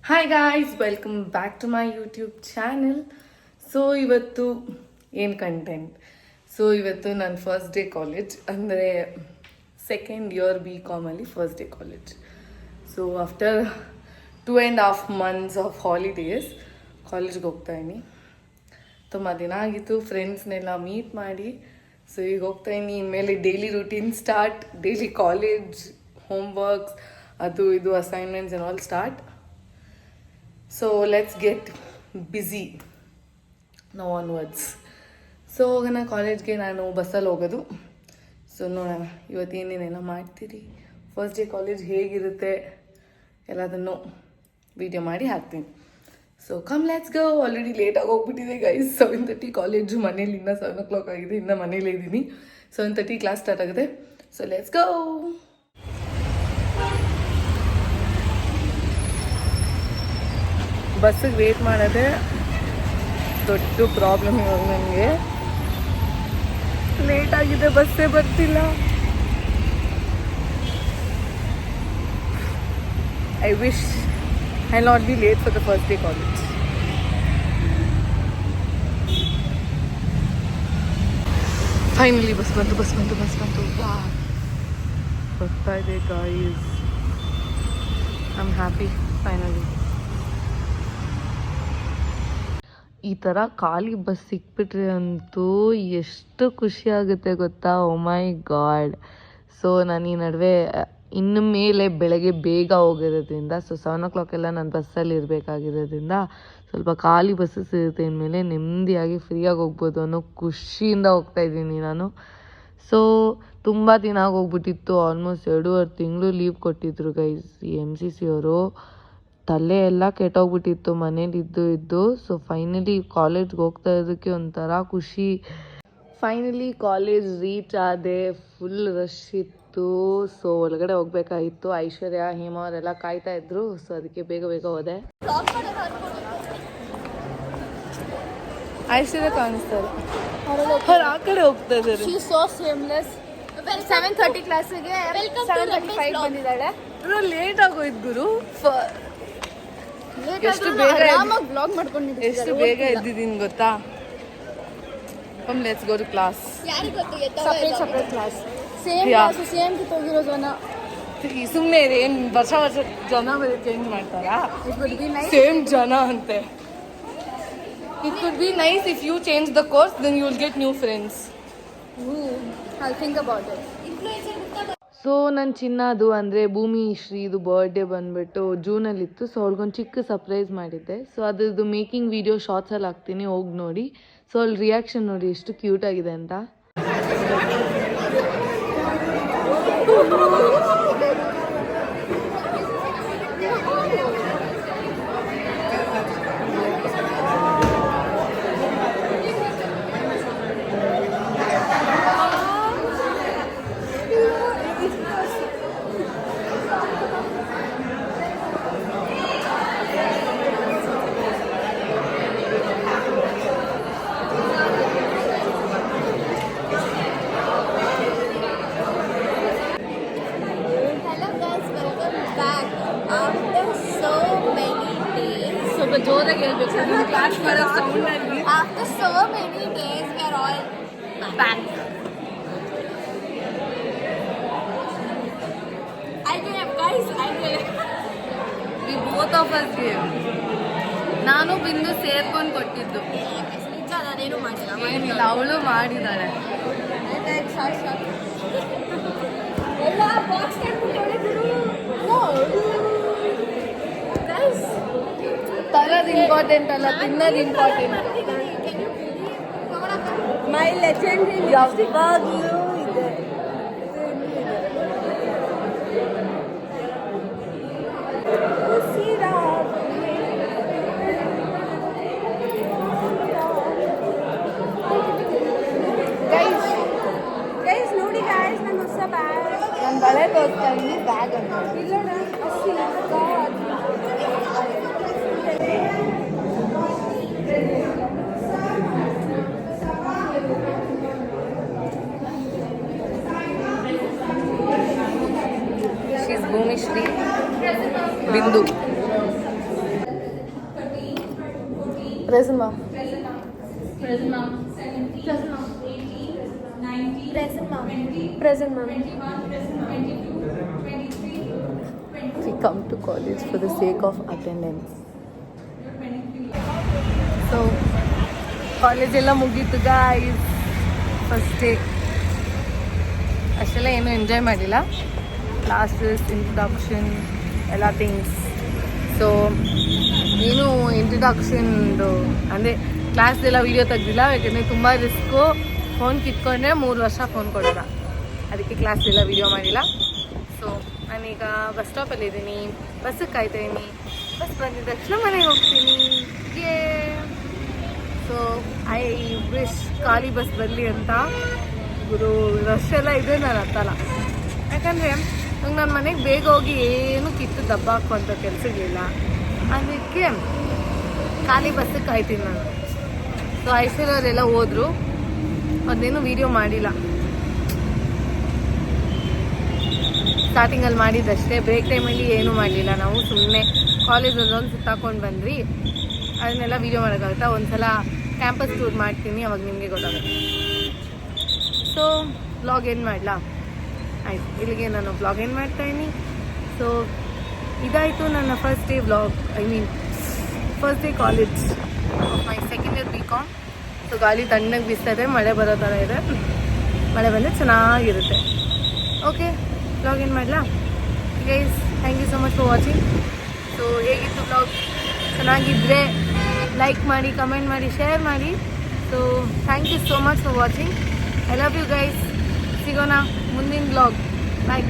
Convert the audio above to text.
Hi guys, welcome back to my YouTube channel. So ಇವತ್ತು ಏನು content. So ಇವತ್ತು ನನ್ನ ಫಸ್ಟ್ ಡೇ ಕಾಲೇಜ್, ಅಂದರೆ second year BCom first day college. So after 2.5 months of holidays ಕಾಲೇಜ್ಗೆ ಹೋಗ್ತಾಯಿನಿ. ತುಂಬ ದಿನ ಆಗಿತ್ತು ಫ್ರೆಂಡ್ಸ್ನೆಲ್ಲ ಮೀಟ್ ಮಾಡಿ. ಸೊ ಈಗ ಹೋಗ್ತಾಯಿನಿ. ಇನ್ಮೇಲೆ daily routine start. Daily college homeworks, ಅದು ಇದು assignments and all start. So let's get busy now onwards. So ಹೋಗೋಣ ಕಾಲೇಜ್ಗೆ. ನಾನು ಬಸ್ಸಲ್ಲಿ ಹೋಗೋದು. ಸೊ ನೋಡೋಣ ಇವತ್ತು ಏನೇನೆಲ್ಲ ಮಾಡ್ತೀರಿ, ಫಸ್ಟ್ ಡೇ ಕಾಲೇಜ್ ಹೇಗಿರುತ್ತೆ ಎಲ್ಲದನ್ನು ವಿಡಿಯೋ ಮಾಡಿ ಹಾಕ್ತೀನಿ. So come let's go. Already ಲೇಟಾಗಿ ಹೋಗ್ಬಿಟ್ಟಿದೆ ಗೈಸ್. 7:30 ಕಾಲೇಜು, ಮನೇಲಿ ಇನ್ನೂ 7 o'clock ಆಗಿದೆ. ಇನ್ನೂ ಮನೇಲೇ ಇದ್ದೀನಿ. 7:30 ಕ್ಲಾಸ್ ಸ್ಟಾರ್ಟ್ ಆಗುತ್ತೆ. So let's go. ಬಸ್ಸಿಗೆ ವೇಟ್ ಮಾಡೋದೇ ದೊಡ್ಡ ಪ್ರಾಬ್ಲಮ್ ಇವಾಗ ನನಗೆ. ಲೇಟಾಗಿದೆ, ಬಸ್ಸೇ ಬರ್ತಿಲ್ಲ. I wish I not be late for the first day college. Finally bus ಬಂತು. ಬರ್ತಾ ಇದೆ guys. I am happy finally. ಈ ಥರ ಖಾಲಿ ಬಸ್ ಸಿಕ್ಬಿಟ್ರೆ ಅಂತೂ ಎಷ್ಟು ಖುಷಿ ಆಗುತ್ತೆ ಗೊತ್ತಾ. ಓ ಮೈ ಗಾಡ್. ಸೊ ನಾನು ಈ ನಡುವೆ ಇನ್ನು ಮೇಲೆ ಬೆಳಗ್ಗೆ ಬೇಗ ಹೋಗಿರೋದ್ರಿಂದ, ಸೊ 7 o'clock ಎಲ್ಲ ನಾನು ಬಸ್ಸಲ್ಲಿ ಇರಬೇಕಾಗಿರೋದ್ರಿಂದ ಸ್ವಲ್ಪ ಖಾಲಿ ಬಸ್ಸಸ್ ಇರುತ್ತೆ. ಇನ್ಮೇಲೆ ನೆಮ್ಮದಿಯಾಗಿ ಫ್ರೀಯಾಗಿ ಹೋಗ್ಬೋದು ಅನ್ನೋ ಖುಷಿಯಿಂದ ಹೋಗ್ತಾಯಿದ್ದೀನಿ ನಾನು. ಸೊ ತುಂಬ ದಿನ ಹೋಗ್ಬಿಟ್ಟಿತ್ತು. ಆಲ್ಮೋಸ್ಟ್ 2.5 ತಿಂಗಳು ಲೀವ್ ಕೊಟ್ಟಿದ್ರು ಗೈಸ್ ಈ MCC ಅವರು. ತಲೆ ಎಲ್ಲ ಕೆಟ್ಟೋಗ್ಬಿಟ್ಟಿತ್ತು ಮನೇಲಿ ಇದ್ದು. ಸೊ ಫೈನಲಿ ಕಾಲೇಜ್ಗೆ ಹೋಗ್ತಾ ಇರೋದಕ್ಕೆ ಒಂಥರ ಖುಷಿ. ಫೈನಲಿ ಕಾಲೇಜ್ ರೀಚ್ ಆದೆ. ಫುಲ್ ರಶ್ ಇತ್ತು. ಸೊ ಒಳಗಡೆ ಹೋಗ್ಬೇಕಾಗಿತ್ತು. ಐಶ್ವರ್ಯ, ಹೇಮ ಅವರೆಲ್ಲ ಕಾಯ್ತಾ ಇದ್ರು. ಸೊ ಅದಕ್ಕೆ ಬೇಗ ಹೋದೆ. ಐಶ್ವರ್ಯ ಕಾಣಿಸ್ತಾರೆ, ಅವ್ರು ಆ ಕಡೆ ಹೋಗ್ತಾ ಇದ್ದಾರೆ. 7:30 ಕ್ಲಾಸಿಗೆ 7:35 ಬಂದಿದ್ದಾಳೆ. ಲೇಟ್ ಆಗೋಯ್ತು ಗುರು. ಎಷ್ಟು ಬೇಗ ಎದ್ದಿದ್ದೀನಿ ಗೊತ್ತಾ. Let's go to class. Separate class. Same ಕಿತ್ತೋಗಿರೋ ಜನ. ಸುಮ್ಮನೆ ಏನು ವರ್ಷ ಜನ ಬೇರೆ ಚೇಂಜ್ ಮಾಡ್ತಾರಾ? ಸೇಮ್ ಜನ ಅಂತೆ. It could be nice if you change the course, then you will get new friends. I'll think about it. So ನನ್ನ ಚಿನ್ನದು ಅಂದರೆ ಭೂಮಿ ಶ್ರೀದು ಬರ್ಡೇ ಬಂದುಬಿಟ್ಟು ಜೂನಲ್ಲಿತ್ತು. ಸೊ ಅವ್ರಿಗೊಂದು ಚಿಕ್ಕ ಸರ್ಪ್ರೈಸ್ ಮಾಡಿದ್ದೆ. ಸೊ ಅದ್ರದ್ದು ಮೇಕಿಂಗ್ ವಿಡಿಯೋ ಶಾರ್ಟ್ಸಲ್ಲಿ ಹಾಕ್ತೀನಿ, ಹೋಗಿ ನೋಡಿ. ಸೊ ಅಲ್ಲಿ ರಿಯಾಕ್ಷನ್ ನೋಡಿ ಎಷ್ಟು ಕ್ಯೂಟಾಗಿದೆ ಅಂತ. ಜೋರಾಗಿ ಹೇಳ್ಬೇಕು. After so many days, we are all back. I gave, guys. We both of us gave. ನಾನು ಬಿಂದು ಸೇರ್ಕೊಂಡು ಕೊಟ್ಟಿದ್ದು. ನಿಜ ನಾನೇನು ಮಾಡಿಲ್ಲ. ಏನಿಲ್ಲ, ಅವಳು ಮಾಡಿದ್ದಾಳೆ. ಎಲ್ಲ ಬಾಕ್ಸ್ ತರೋದು ಇಂಪಾರ್ಟೆಂಟ್ ಅಲ್ಲ, ತಿನ್ನೋದು ಇಂಪಾರ್ಟೆಂಟ್. ಮೈ ಲೆಜೆಂಡ್ ಯಾವಾಗಲೂ ಇದೆ. ಗೈಸ್ ನೋಡಿ ಗೈಸ್, ನನ್ನ ಹೊಸ ಬ್ಯಾಗ್. ನಾನು ಬಳೆ ತೋರಿಸ್ತಾ ಇದ್ದೀನಿ, ಬ್ಯಾಗ್ ಅಂತ. ಇಲ್ಲೋಣ present ma'am. Present ma'am. Present ma'am. 19. Present ma'am. Present ma'am. 22. 23. We come to college for the sake of attendance. So, college ಎಲ್ಲ ಮುಗೀತು ಗಾಯ್ಸ್. ಫಸ್ಟ್ ಡೇ ಅಷ್ಟೆಲ್ಲ ಏನೂ ಎಂಜಾಯ್ ಮಾಡಿಲ್ಲ. ಕ್ಲಾಸಸ್, ಇಂಟ್ರಡಕ್ಷನ್ ಎಲ್ಲ ಥಿಂಗ್ಸ್. ಸೊ ಏನು ಇಂಟ್ರಡಕ್ಷನ್ದು ಅಂದರೆ ಕ್ಲಾಸ್ದೆಲ್ಲ ವೀಡಿಯೋ ತೆಗ್ದಿಲ್ಲ, ಯಾಕೆಂದರೆ ತುಂಬ ರಿಸ್ಕು. ಫೋನ್ ಕಿತ್ಕೊಂಡ್ರೆ 3 ವರ್ಷ ಫೋನ್ ಕೊಡೋಲ್ಲ, ಅದಕ್ಕೆ ಕ್ಲಾಸ್ದೆಲ್ಲ ವೀಡಿಯೋ ಮಾಡಿಲ್ಲ. ಸೊ ನಾನೀಗ ಬಸ್ ಸ್ಟಾಪಲ್ಲಿದ್ದೀನಿ, ಬಸ್ಸಿಗೆ ಕಾಯ್ತಾಯಿದ್ದೀನಿ. ಬಸ್ ಬಂದಿದ ತಕ್ಷಣ ಮನೆಗೆ ಹೋಗ್ತೀನಿ. ಸೊ ಐ ವಿಶ್ ಖಾಲಿ ಬಸ್ ಬರಲಿ ಅಂತ. ಗುರು ರಶ್ ಎಲ್ಲ ಇದೆ, ನಾನು ಹತ್ತಲ್ಲ. ಯಾಕಂದರೆ ನಂಗೆ ನನ್ನ ಮನೆಗೆ ಬೇಗ ಹೋಗಿ ಏನು ಕಿತ್ತು ದಬ್ಬ ಹಾಕುವಂಥ ಕೆಲಸಗಳಿಲ್ಲ, ಅದಕ್ಕೆ ಖಾಲಿ ಬಸ್ಸಿಗೆ ಕಾಯ್ತೀನಿ ನಾನು. ಸೊ ಐಶ್ವರ್ಯವರೆಲ್ಲ ಹೋದರು, ಅದೇನು ವೀಡಿಯೋ ಮಾಡಿಲ್ಲ. ಸ್ಟಾರ್ಟಿಂಗಲ್ಲಿ ಮಾಡಿದ್ದಷ್ಟೇ, ಬ್ರೇಕ್ ಟೈಮಲ್ಲಿ ಏನೂ ಮಾಡಲಿಲ್ಲ. ನಾವು ಸುಮ್ಮನೆ ಕಾಲೇಜಲ್ಲೊಂದು ಸುತ್ತಾಕೊಂಡು ಬಂದ್ವಿ, ಅದನ್ನೆಲ್ಲ ವೀಡಿಯೋ ಮಾಡೋಕ್ಕಾಗುತ್ತಾ? ಒಂದು ಸಲ ಕ್ಯಾಂಪಸ್ ಟೂರ್ ಮಾಡ್ತೀನಿ, ಅವಾಗ ನಿಮಗೆ ಗೊತ್ತಾಗುತ್ತೆ. ಸೊ ವ್ಲಾಗ್ ಏನು ಮಾಡಲಾ? ಆಯಿತು, ಇಲ್ಲಿಗೆ ನಾನು ವ್ಲಾಗ್ ಏನು ಮಾಡ್ತಾಯಿದ್ದೀನಿ. ಸೊ ಇದಾಯಿತು ನನ್ನ first day vlog, first day college of my second year BCom. So ಗಾಳಿ ತಣ್ಣಗೆ ಬೀಸ್ತಾ ಇದೆ, ಮಳೆ ಬರೋ ಥರ ಇದೆ. ಮಳೆ ಬಂದರೆ ಚೆನ್ನಾಗಿರುತ್ತೆ. ಓಕೆ, ವ್ಲಾಗ್ ಏನು ಮಾಡಲಾ guys? Thank you so much for watching. So ಹೇಗಿತ್ತು ವ್ಲಾಗ್? ಚೆನ್ನಾಗಿದ್ದರೆ ಲೈಕ್ ಮಾಡಿ, ಕಮೆಂಟ್ ಮಾಡಿ, ಶೇರ್ ಮಾಡಿ. So thank you so much for watching. I love you guys. ಸಿಗೋಣ ಮುಂದಿನ ವ್ಲಾಗ್. ಬಾಯ್.